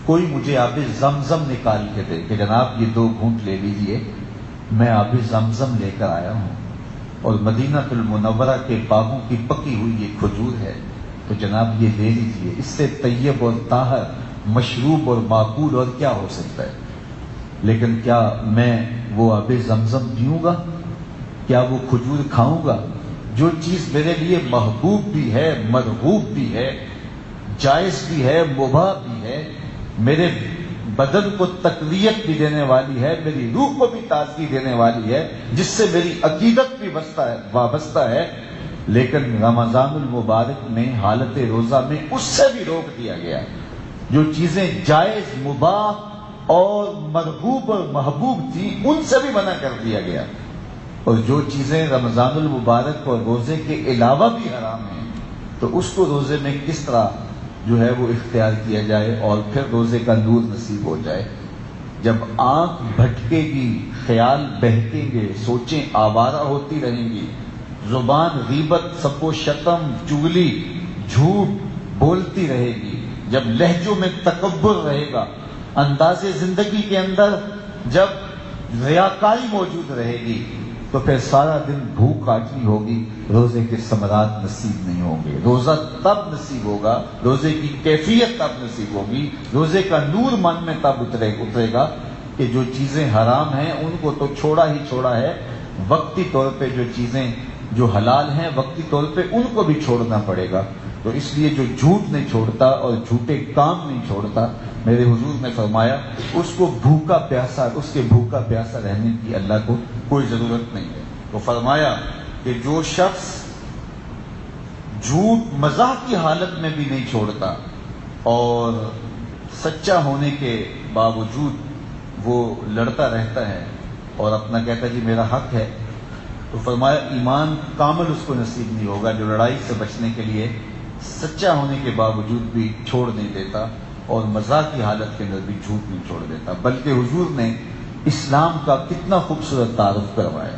کوئی مجھے آب زمزم نکال کے دے کہ جناب یہ 2 گھونٹ لے لیجئے، میں آب زمزم لے کر آیا ہوں، اور مدینہ المنورہ کے باغوں کی پکی ہوئی یہ کھجور ہے، تو جناب یہ لے لیجئے، اس سے طیب اور طاہر، مشروب اور معقول اور کیا ہو سکتا ہے؟ لیکن کیا میں وہ آب زمزم پیوں گا؟ کیا وہ کھجور کھاؤں گا؟ جو چیز میرے لیے محبوب بھی ہے، مرغوب بھی ہے، جائز بھی ہے، مباح بھی ہے، میرے بدن کو تقویت بھی دینے والی ہے، میری روح کو بھی تازگی دینے والی ہے، جس سے میری عقیدت بھی وابستہ ہے، لیکن رمضان المبارک میں حالت روزہ میں اس سے بھی روک دیا گیا۔ جو چیزیں جائز، مباح اور مرغوب اور محبوب تھی ان سے بھی منع کر دیا گیا، اور جو چیزیں رمضان المبارک اور روزے کے علاوہ بھی حرام ہیں تو اس کو روزے میں کس طرح جو ہے وہ اختیار کیا جائے اور پھر روزے کا نور نصیب ہو جائے۔ جب آنکھ بھٹکے گی، خیال بہکیں گے، سوچیں آوارہ ہوتی رہیں گی، زبان غیبت، سب و شتم، چغلی، جھوٹ بولتی رہے گی، جب لہجوں میں تکبر رہے گا، انداز زندگی کے اندر جب ریاکاری موجود رہے گی، تو پھر سارا دن بھوک کاٹنی ہوگی، روزے کے ثمرات نصیب نہیں ہوں گے۔ روزہ تب نصیب ہوگا، روزے کی کیفیت تب نصیب ہوگی، روزے کا نور من میں تب اترے گا کہ جو چیزیں حرام ہیں ان کو تو چھوڑا ہی چھوڑا ہے، وقتی طور پہ جو چیزیں جو حلال ہیں وقتی طور پہ ان کو بھی چھوڑنا پڑے گا۔ تو اس لیے جو جھوٹ نہیں چھوڑتا اور جھوٹے کام نہیں چھوڑتا، میرے حضور نے فرمایا اس کو بھوکا پیاسا، اس کے بھوکا پیاسا رہنے کی اللہ کو کوئی ضرورت نہیں ہے۔ تو فرمایا کہ جو شخص جھوٹ مزاح کی حالت میں بھی نہیں چھوڑتا اور سچا ہونے کے باوجود وہ لڑتا رہتا ہے اور اپنا کہتا ہے جی میرا حق ہے، تو فرمایا ایمان کامل اس کو نصیب نہیں ہوگا، جو لڑائی سے بچنے کے لیے سچا ہونے کے باوجود بھی چھوڑ نہیں دیتا اور مزاح کی حالت کے اندر بھی جھوٹ نہیں چھوڑ دیتا۔ بلکہ حضور نے اسلام کا کتنا خوبصورت تعارف کروایا۔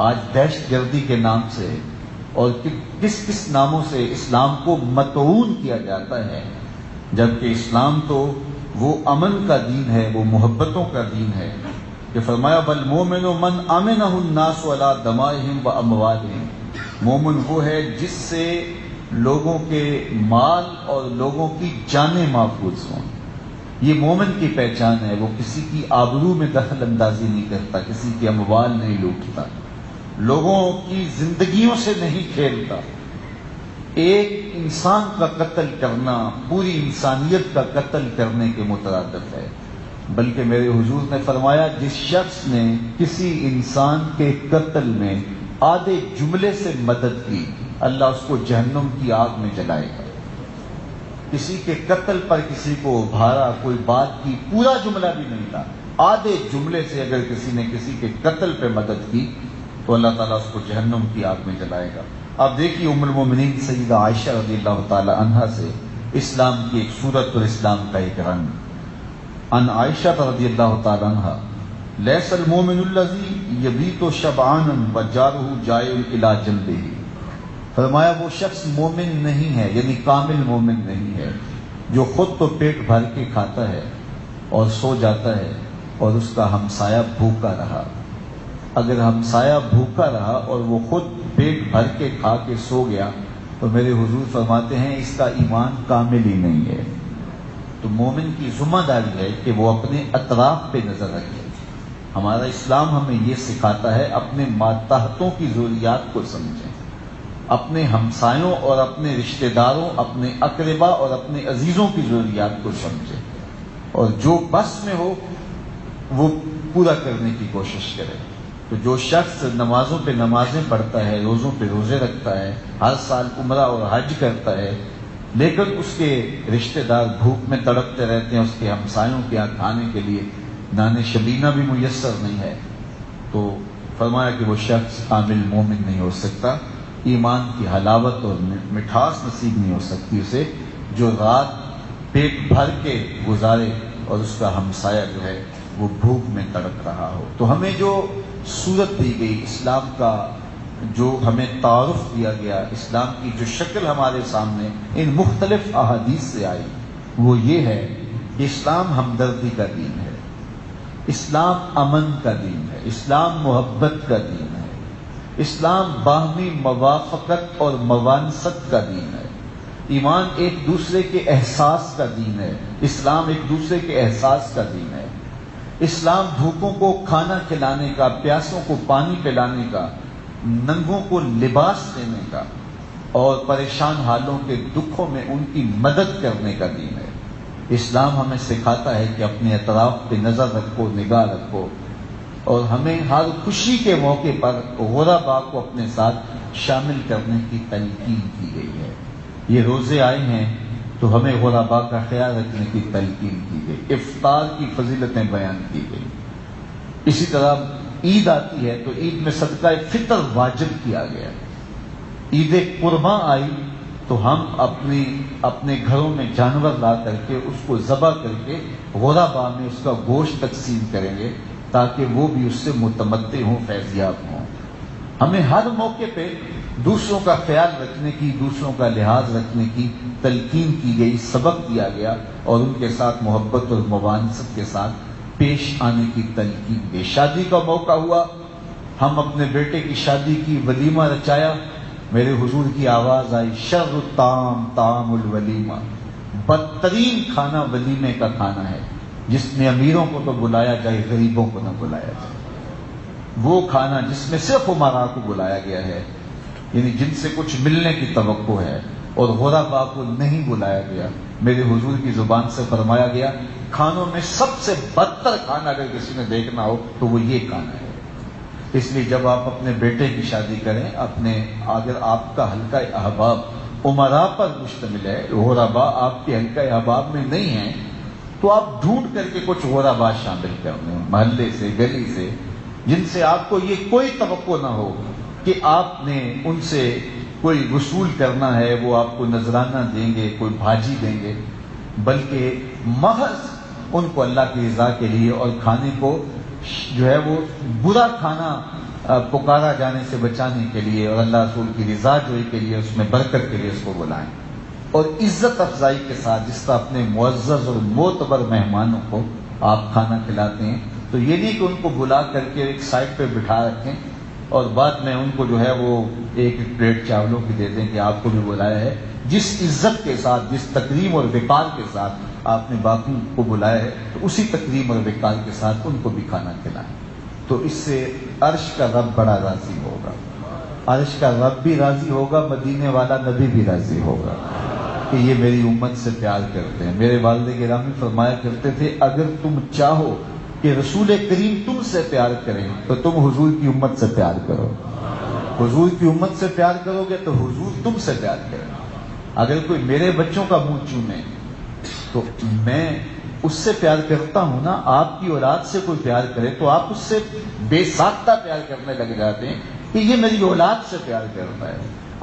آج دہشت گردی کے نام سے اور کس کس ناموں سے اسلام کو مطعون کیا جاتا ہے، جبکہ اسلام تو وہ امن کا دین ہے، وہ محبتوں کا دین ہے کہ فرمایا بالمومن من امنہ الناس علی دمائہم و اموالہم، مومن وہ ہے جس سے لوگوں کے مال اور لوگوں کی جانیں محفوظ ہوں۔ یہ مومن کی پہچان ہے، وہ کسی کی آبرو میں دخل اندازی نہیں کرتا، کسی کے اموال نہیں لوٹتا، لوگوں کی زندگیوں سے نہیں کھیلتا۔ ایک انسان کا قتل کرنا پوری انسانیت کا قتل کرنے کے مترادف ہے۔ بلکہ میرے حضور نے فرمایا جس شخص نے کسی انسان کے قتل میں آدھے جملے سے مدد کی، اللہ اس کو جہنم کی آگ میں جلائے گا۔ کسی کے قتل پر کسی کو ابھارا، کوئی بات کی، پورا جملہ بھی نہیں تھا، آدھے جملے سے اگر کسی نے کسی کے قتل پہ مدد کی تو اللہ تعالیٰ اس کو جہنم کی آگ میں جلائے گا۔ اب دیکھیے ام المومنین سیدہ عائشہ رضی اللہ تعالی عنہا سے اسلام کی ایک صورت اور اسلام کا ایک رنگ۔ ان عائشہ رضی اللہ تعالی عنہا لیس المومن الذی یبیت شبعانا وجارہ جائع الی جنبہ، فرمایا وہ شخص مومن نہیں ہے، یعنی کامل مومن نہیں ہے جو خود تو پیٹ بھر کے کھاتا ہے اور سو جاتا ہے اور اس کا ہمسایہ بھوکا رہا۔ اگر ہمسایہ بھوکا رہا اور وہ خود پیٹ بھر کے کھا کے سو گیا تو میرے حضور فرماتے ہیں اس کا ایمان کامل ہی نہیں ہے۔ تو مومن کی ذمہ داری ہے کہ وہ اپنے اطراف پہ نظر رکھے۔ ہمارا اسلام ہمیں یہ سکھاتا ہے اپنے ماتحتوں کی ضروریات کو سمجھیں، اپنے ہمسایوں اور اپنے رشتہ داروں، اپنے اقربا اور اپنے عزیزوں کی ضروریات کو سمجھیں، اور جو بس میں ہو وہ پورا کرنے کی کوشش کرے۔ تو جو شخص نمازوں پہ نمازیں پڑھتا ہے، روزوں پہ روزے رکھتا ہے، ہر سال عمرہ اور حج کرتا ہے، لیکن اس کے رشتہ دار بھوک میں تڑپتے رہتے ہیں، اس کے ہمسایوں کے یہاں کھانے کے لیے نان شبینہ بھی میسر نہیں ہے، تو فرمایا کہ وہ شخص کامل مومن نہیں ہو سکتا، ایمان کی حلاوت اور مٹھاس نصیب نہیں ہو سکتی اسے، جو رات پیٹ بھر کے گزارے اور اس کا ہمسایہ جو ہے وہ بھوک میں تڑپ رہا ہو۔ تو ہمیں جو صورت دی گئی، اسلام کا جو ہمیں تعارف دیا گیا، اسلام کی جو شکل ہمارے سامنے ان مختلف احادیث سے آئی، وہ یہ ہے کہ اسلام ہمدردی کا دین ہے، اسلام امن کا دین ہے، اسلام محبت کا دین ہے، اسلام باہمی موافقت اور موانست کا دین ہے، ایمان ایک دوسرے کے احساس کا دین ہے، اسلام ایک دوسرے کے احساس کا دین ہے۔ اسلام بھوکوں کو کھانا کھلانے کا، پیاسوں کو پانی پلانے کا، ننگوں کو لباس دینے کا اور پریشان حالوں کے دکھوں میں ان کی مدد کرنے کا دین ہے۔ اسلام ہمیں سکھاتا ہے کہ اپنے اطراف پہ نظر رکھو، نگاہ رکھو، اور ہمیں ہر خوشی کے موقع پر غرباء کو اپنے ساتھ شامل کرنے کی تلقین کی گئی ہے۔ یہ روزے آئے ہیں تو ہمیں غرباء کا خیال رکھنے کی تلقین کی گئی، افطار کی فضیلتیں بیان کی گئی۔ اسی طرح عید آتی ہے تو عید میں صدقہ فطر واجب کیا گیا۔ عید قرباں آئی تو ہم اپنے گھروں میں جانور لا کر کے اس کو ذبح کر کے غرباء میں اس کا گوشت تقسیم کریں گے تاکہ وہ بھی اس سے متمتع ہوں، فیضیاب ہوں۔ ہمیں ہر موقع پہ دوسروں کا خیال رکھنے کی، دوسروں کا لحاظ رکھنے کی تلقین کی گئی، سبق دیا گیا اور ان کے ساتھ محبت اور موانست کے ساتھ پیش آنے کی تلقین دی۔ شادی کا موقع ہوا، ہم اپنے بیٹے کی شادی کی، ولیمہ رچایا، میرے حضور کی آواز آئی، شر الطعام طعام الولیمہ، بدترین کھانا ولیمے کا کھانا ہے، جس میں امیروں کو تو بلایا جائے، غریبوں کو نہ بلایا جائے۔ وہ کھانا جس میں صرف امراء کو بلایا گیا ہے، یعنی جن سے کچھ ملنے کی توقع ہے، اور غرباء کو نہیں بلایا گیا۔ میرے حضور کی زبان سے فرمایا گیا، کھانوں میں سب سے بدتر کھانا اگر کسی نے دیکھنا ہو تو وہ یہ کھانا ہے۔ اس لیے جب آپ اپنے بیٹے کی شادی کریں، اگر آپ کا حلقہ احباب امراء پر مشتمل ہے، غرباء آپ کے حلقہ احباب میں نہیں ہیں، تو آپ ڈھونڈ کر کے کچھ غرباء شامل کر لیں، محلے سے، گلی سے، جن سے آپ کو یہ کوئی توقع نہ ہو کہ آپ نے ان سے کوئی وصول کرنا ہے، وہ آپ کو نذرانہ دیں گے، کوئی بھاجی دیں گے، بلکہ محض ان کو اللہ کی رضا کے لیے اور کھانے کو جو ہے وہ برا کھانا پکارا جانے سے بچانے کے لیے اور اللہ رسول کی رضا جوئی کے لیے، اس میں برکت کے لیے اس کو بلائیں، اور عزت افزائی کے ساتھ جس طرح اپنے معزز اور معتبر مہمانوں کو آپ کھانا کھلاتے ہیں، تو یہ نہیں کہ ان کو بلا کر کے ایک سائڈ پہ بٹھا رکھیں اور بعد میں ان کو جو ہے وہ ایک پلیٹ چاولوں کی دے دیں کہ آپ کو بھی بلایا ہے۔ جس عزت کے ساتھ، جس تکریم اور وقار کے ساتھ آپ نے باقی کو بلایا ہے، تو اسی تکریم اور وقار کے ساتھ ان کو بھی کھانا کھلائیں، تو اس سے عرش کا رب بڑا راضی ہوگا، عرش کا رب بھی راضی ہوگا، مدینے والا نبی بھی راضی ہوگا کہ یہ میری امت سے پیار کرتے ہیں۔ میرے والد گرامی فرمایا کرتے تھے، اگر تم چاہو کہ رسول کریم تم سے پیار کریں تو تم حضور کی امت سے پیار کرو، حضور کی امت سے پیار کرو گے تو حضور تم سے پیار کریں۔ اگر کوئی میرے بچوں کا منہ چومے تو میں اس سے پیار کرتا ہوں نا، آپ کی اولاد سے کوئی پیار کرے تو آپ اس سے بے ساختہ پیار کرنے لگ جاتے ہیں کہ یہ میری اولاد سے پیار کرتا ہے۔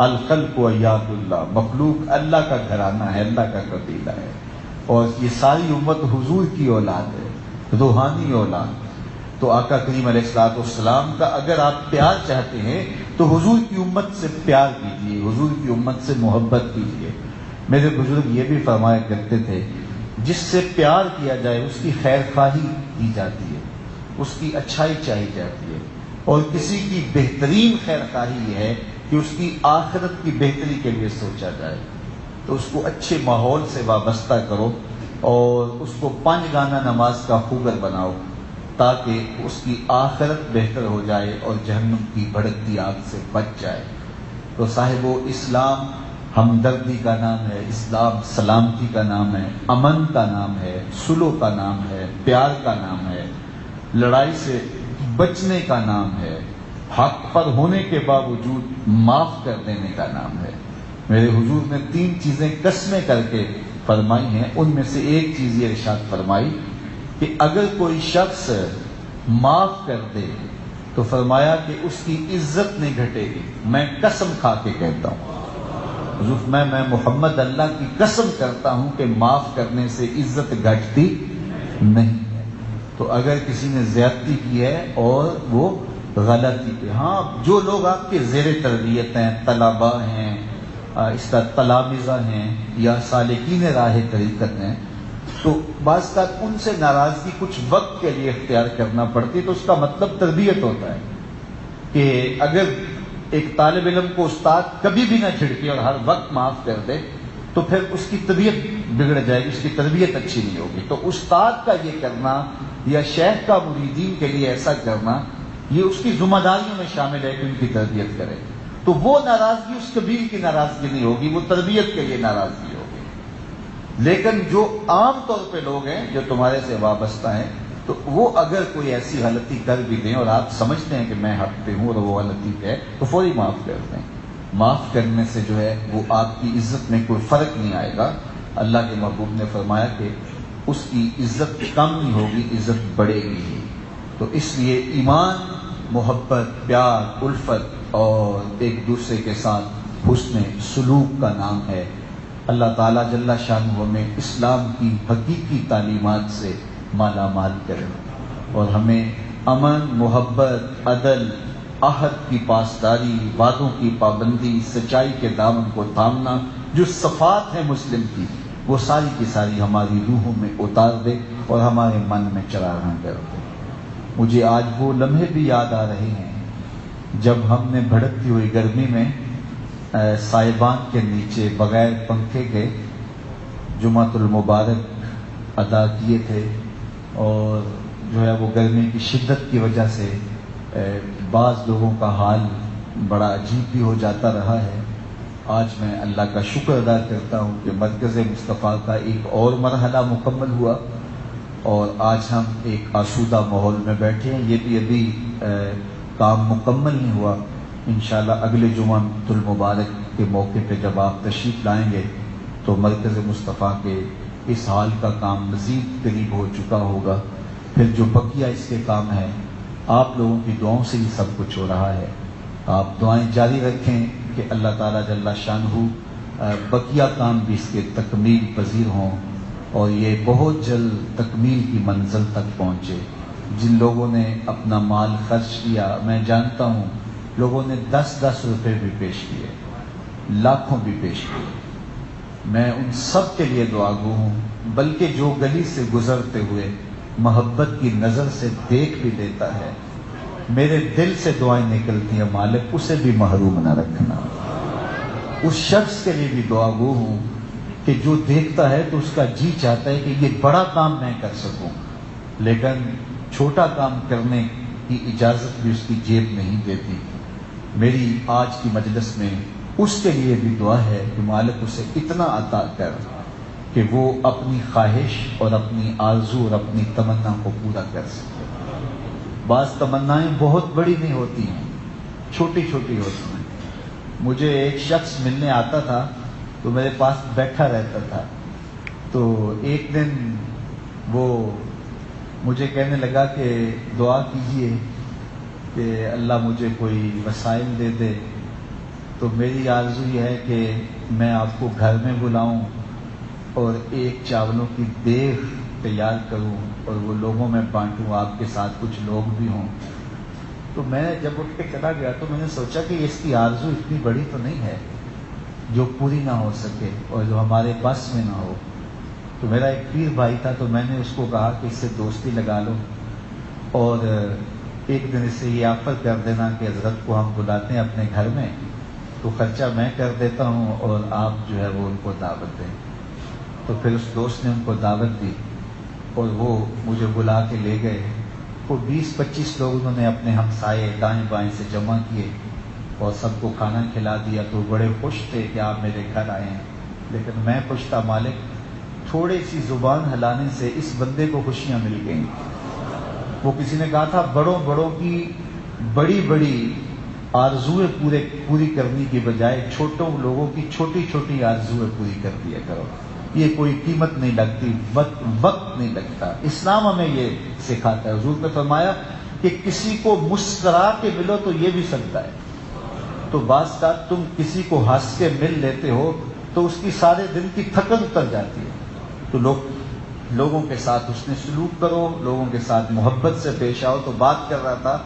الخلق عیاد اللہ، مخلوق اللہ کا گھرانہ ہے، اللہ کا قبیلہ ہے، اور یہ ساری امت حضور کی اولاد ہے، روحانی اولاد۔ تو آقا کریم علیہ الصلوۃ والسلام کا اگر آپ پیار چاہتے ہیں تو حضور کی امت سے پیار کیجیے، حضور کی امت سے محبت کیجیے۔ میرے بزرگ یہ بھی فرمایا کرتے تھے، جس سے پیار کیا جائے اس کی خیر خواہی کی جاتی ہے، اس کی اچھائی چاہی جاتی ہے، اور کسی کی بہترین خیر خواہی یہ ہے کہ اس کی آخرت کی بہتری کے لیے سوچا جائے، تو اس کو اچھے ماحول سے وابستہ کرو اور اس کو 5 گانا نماز کا خوگر بناؤ تاکہ اس کی آخرت بہتر ہو جائے اور جہنم کی بھڑکتی آگ سے بچ جائے۔ تو صاحبو، اسلام ہمدردی کا نام ہے، اسلام سلامتی کا نام ہے، امن کا نام ہے، صلح کا نام ہے، پیار کا نام ہے، لڑائی سے بچنے کا نام ہے، حق پر ہونے کے باوجود معاف کر دینے کا نام ہے۔ میرے حضور نے 3 چیزیں قسمیں کر کے فرمائی ہیں، ان میں سے ایک چیز یہ ارشاد فرمائی کہ اگر کوئی شخص معاف کر دے تو فرمایا کہ اس کی عزت نہیں گھٹے گی۔ میں قسم کھا کے کہتا ہوں، حضور میں محمد اللہ کی قسم کرتا ہوں کہ معاف کرنے سے عزت گھٹتی نہیں ہے۔ تو اگر کسی نے زیادتی کی ہے اور وہ غلطی پہ، ہاں جو لوگ آپ کے زیر تربیت ہیں، طلباء ہیں، اس طرح تلامذہ ہیں یا سالکین راہ طریقت ہیں، تو بعض کا ان سے ناراضگی کچھ وقت کے لیے اختیار کرنا پڑتی، تو اس کا مطلب تربیت ہوتا ہے کہ اگر ایک طالب علم کو استاد کبھی بھی نہ جھڑکے اور ہر وقت معاف کر دے تو پھر اس کی طبیعت بگڑ جائے گی، اس کی تربیت اچھی نہیں ہوگی. تو استاد کا یہ کرنا یا شیخ کا مریدین کے لیے ایسا کرنا، یہ اس کی ذمہ داریوں میں شامل ہے کہ ان کی تربیت کرے. تو وہ ناراضگی اس قبیل کی ناراضگی نہیں ہوگی، وہ تربیت کے لیے ناراضگی ہوگی. لیکن جو عام طور پہ لوگ ہیں جو تمہارے سے وابستہ ہیں، تو وہ اگر کوئی ایسی غلطی کر بھی دیں اور آپ سمجھتے ہیں کہ میں حق پہ ہوں اور وہ غلطی پہ ہے، تو فوری معاف کر دیں. معاف کرنے سے جو ہے وہ آپ کی عزت میں کوئی فرق نہیں آئے گا. اللہ کے محبوب نے فرمایا کہ اس کی عزت کم نہیں ہوگی، عزت بڑھے گی. تو اس لیے ایمان محبت، پیار، الفت اور ایک دوسرے کے ساتھ حسن سلوک کا نام ہے. اللہ تعالیٰ جل شانہ ہمیں اسلام کی حقیقی تعلیمات سے مالا مال کرے اور ہمیں امن، محبت، عدل، عہد کی پاسداری، وعدوں کی پابندی، سچائی کے دامن کو تھامنا، جو صفات ہیں مسلم کی، وہ ساری کی ساری ہماری روحوں میں اتار دے اور ہمارے من میں چراغاں کر دے. مجھے آج وہ لمحے بھی یاد آ رہے ہیں جب ہم نے بھڑکتی ہوئی گرمی میں سائبان کے نیچے بغیر پنکھے کے جمعۃ المبارک ادا کیے تھے، اور جو ہے وہ گرمی کی شدت کی وجہ سے بعض لوگوں کا حال بڑا عجیب بھی ہو جاتا رہا ہے. آج میں اللہ کا شکر ادا کرتا ہوں کہ مرکز مصطفیٰ کا ایک اور مرحلہ مکمل ہوا اور آج ہم ایک آسودہ ماحول میں بیٹھے ہیں. یہ بھی ابھی کام مکمل نہیں ہوا. انشاءاللہ اگلے جمعۃ المبارک کے موقع پہ جب آپ تشریف لائیں گے تو مرکز مصطفیٰ کے اس حال کا کام مزید قریب ہو چکا ہوگا. پھر جو بقیہ اس کے کام ہیں، آپ لوگوں کی دعاؤں سے ہی سب کچھ ہو رہا ہے. آپ دعائیں جاری رکھیں کہ اللہ تعالیٰ جل شانہ بقیہ کام بھی اس کے تکمیل پذیر ہوں اور یہ بہت جلد تکمیل کی منزل تک پہنچے. جن لوگوں نے اپنا مال خرچ کیا، میں جانتا ہوں لوگوں نے 10-10 روپے بھی پیش کیے، لاکھوں بھی پیش کیے. میں ان سب کے لیے دعا گو ہوں، بلکہ جو گلی سے گزرتے ہوئے محبت کی نظر سے دیکھ بھی لیتا ہے، میرے دل سے دعائیں نکلتی ہیں، مالک اسے بھی محروم نہ رکھنا. اس شخص کے لیے بھی دعا گو ہوں کہ جو دیکھتا ہے تو اس کا جی چاہتا ہے کہ یہ بڑا کام میں کر سکوں، لیکن چھوٹا کام کرنے کی اجازت بھی اس کی جیب نہیں دیتی. میری آج کی مجلس میں اس کے لیے بھی دعا ہے کہ مالک اسے اتنا عطا کر کہ وہ اپنی خواہش اور اپنی آرزو اور اپنی تمنا کو پورا کر سکے. بعض تمنائیں بہت بڑی نہیں ہوتی ہیں، چھوٹی چھوٹی ہوتی ہیں. مجھے ایک شخص ملنے آتا تھا تو میرے پاس بیٹھا رہتا تھا. تو ایک دن وہ مجھے کہنے لگا کہ دعا کیجئے کہ اللہ مجھے کوئی وسائل دے دے. تو میری آرزو یہ ہے کہ میں آپ کو گھر میں بلاؤں اور ایک چاولوں کی دیگ تیار کروں اور وہ لوگوں میں بانٹوں، آپ کے ساتھ کچھ لوگ بھی ہوں. تو میں جب اٹھ کے چلا گیا تو میں نے سوچا کہ اس کی آرزو اتنی بڑی تو نہیں ہے جو پوری نہ ہو سکے اور جو ہمارے بس میں نہ ہو. تو میرا ایک پیر بھائی تھا، تو میں نے اس کو کہا کہ اس سے دوستی لگا لو اور ایک دن اس سے یہ آفر کر دینا کہ حضرت کو ہم بلاتے ہیں اپنے گھر میں، تو خرچہ میں کر دیتا ہوں اور آپ جو ہے وہ ان کو دعوت دیں. تو پھر اس دوست نے ان کو دعوت دی اور وہ مجھے بلا کے لے گئے. وہ 20-25 لوگ انہوں نے اپنے ہمسائے دائیں بائیں سے جمع کیے اور سب کو کھانا کھلا دیا. تو بڑے خوش تھے کہ آپ میرے گھر آئے ہیں. لیکن میں خوش تھا، مالک تھوڑی سی زبان ہلانے سے اس بندے کو خوشیاں مل گئیں. وہ کسی نے کہا تھا بڑوں کی بڑی بڑی آرزویں پوری کرنے کی بجائے چھوٹوں لوگوں کی چھوٹی چھوٹی آرزویں پوری کر دیا کرو. یہ کوئی قیمت نہیں لگتی، وقت نہیں لگتا. اسلام ہمیں یہ سکھاتا ہے. حضور نے فرمایا کہ کسی کو مسکرا کے ملو تو یہ بھی سکتا ہے. تو بعض کا تم کسی کو ہنس کے مل لیتے ہو تو اس کی سارے دن کی تھکن اتر جاتی ہے. تو لوگوں کے ساتھ حسن سلوک کرو، لوگوں کے ساتھ محبت سے پیش آؤ. تو بات کر رہا تھا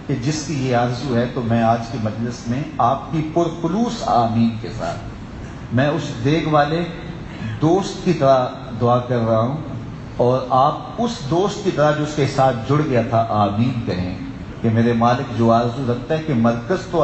کہ جس کی یہ آرزو ہے، تو میں آج کی مجلس میں آپ کی پرخلوص آمین کے ساتھ میں اس دیگ والے دوست کی طرح دعا کر رہا ہوں اور آپ اس دوست کی طرح جو اس کے ساتھ جڑ گیا تھا آمین کہیں کہ میرے مالک جو آرزو رکھتا ہے کہ مرکز تو